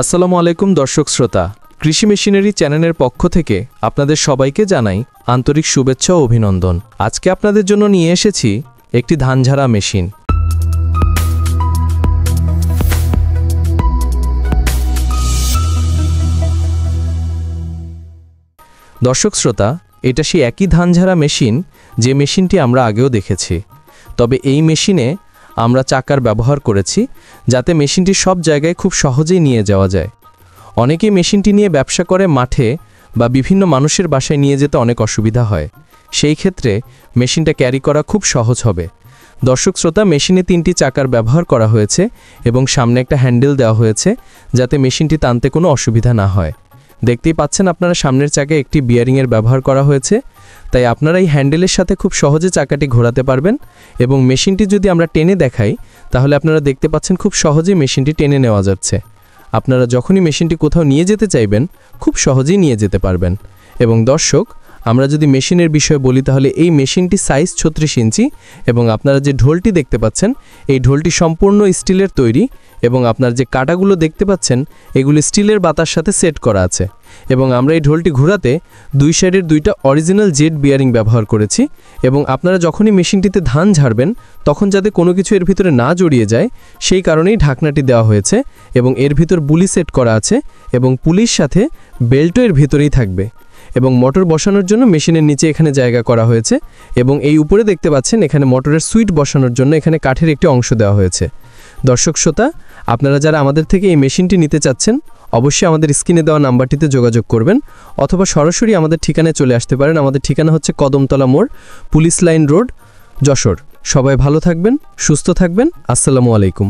আসসালামু আলাইকুম দর্শক শ্রোতা, কৃষি মেশিনারি চ্যানেলের পক্ষ থেকে আপনাদের সবাইকে জানাই আন্তরিক শুভেচ্ছা ও অভিনন্দন। আজকে আপনাদের জন্য নিয়ে এসেছি একটি ধান ঝাড়া মেশিন। দর্শক শ্রোতা, এটা সেই একই ধান ঝাড়া মেশিন যে মেশিনটি আমরা আগেও দেখেছি। তবে এই মেশিনে আমরা চাকার ব্যবহার করেছি যাতে মেশিনটি সব জায়গায় খুব সহজেই নিয়ে যাওয়া যায়। অনেকেই মেশিনটি নিয়ে ব্যবসা করে মাঠে বা বিভিন্ন মানুষের বাসায় নিয়ে যেতে অনেক অসুবিধা হয়। সেই ক্ষেত্রে মেশিনটা ক্যারি করা খুব সহজ হবে। দর্শক শ্রোতা, মেশিনে 3টি চাকার ব্যবহার করা হয়েছে এবং সামনে একটা হ্যান্ডেল দেওয়া হয়েছে যাতে মেশিনটি টানতে কোনো অসুবিধা না হয়। দেখতেই পাচ্ছেন আপনারা সামনের চাকায় একটি বিয়ারিংয়ের ব্যবহার করা হয়েছে, তাই আপনারা এই হ্যান্ডেলের সাথে খুব সহজে চাকাটি ঘোরাতে পারবেন। এবং মেশিনটি যদি আমরা টেনে দেখাই তাহলে আপনারা দেখতে পাচ্ছেন খুব সহজেই মেশিনটি টেনে নেওয়া যাচ্ছে। আপনারা যখনই মেশিনটি কোথাও নিয়ে যেতে চাইবেন খুব সহজেই নিয়ে যেতে পারবেন। এবং দর্শক, আমরা যদি মেশিনের বিষয়ে বলি তাহলে এই মেশিনটি সাইজ 36 ইঞ্চি এবং আপনারা যে ঢোলটি দেখতে পাচ্ছেন এই ঢোলটি সম্পূর্ণ স্টিলের তৈরি এবং আপনার যে কাটাগুলো দেখতে পাচ্ছেন এগুলি স্টিলের বাতার সাথে সেট করা আছে। এবং আমরা এই ঢোলটি ঘোরাতে দুই সাইডের 2টা অরিজিনাল জেড বিয়ারিং ব্যবহার করেছি। এবং আপনারা যখনই মেশিনটিতে ধান ঝাড়বেন তখন যাতে কোনো কিছু এর ভিতরে না জড়িয়ে যায় সেই কারণেই ঢাকনাটি দেওয়া হয়েছে। এবং এর ভিতর বুলি সেট করা আছে এবং পুলির সাথে বেল্টও এর ভিতরেই থাকবে। এবং মোটর বসানোর জন্য মেশিনের নিচে এখানে জায়গা করা হয়েছে এবং এই উপরে দেখতে পাচ্ছেন এখানে মোটরের সুইচ বসানোর জন্য এখানে কাঠের একটি অংশ দেওয়া হয়েছে। দর্শক শ্রোতা, আপনারা যারা আমাদের থেকে এই মেশিনটি নিতে চাচ্ছেন অবশ্যই আমাদের স্ক্রিনে দেওয়া নাম্বারটিতে যোগাযোগ করবেন অথবা সরাসরি আমাদের ঠিকানায় চলে আসতে পারেন। আমাদের ঠিকানা হচ্ছে কদমতলা মোড়, পুলিশ লাইন রোড, যশোর। সবাই ভালো থাকবেন, সুস্থ থাকবেন। আসসালামু আলাইকুম।